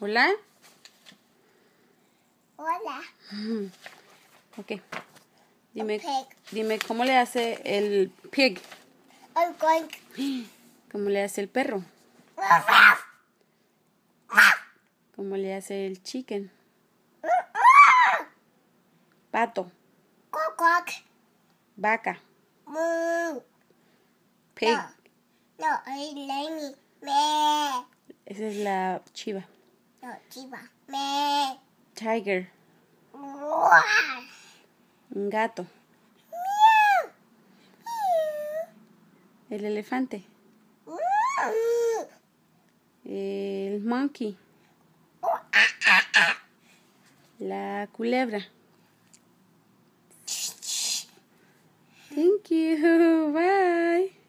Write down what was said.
Hola. Hola. Ok. Dime, Pig. dime cómo le hace el pig. I'm going. ¿Cómo le hace el perro? ¿Cómo le hace el chicken? Pato. Quack quack. Vaca. Moo. Pig. No, I like me. Me. Esa es la chiva. No, chiva. Me. Tiger. Roar. Un gato. Meow. El elefante. Meow. El monkey. La culebra. Thank you. Bye.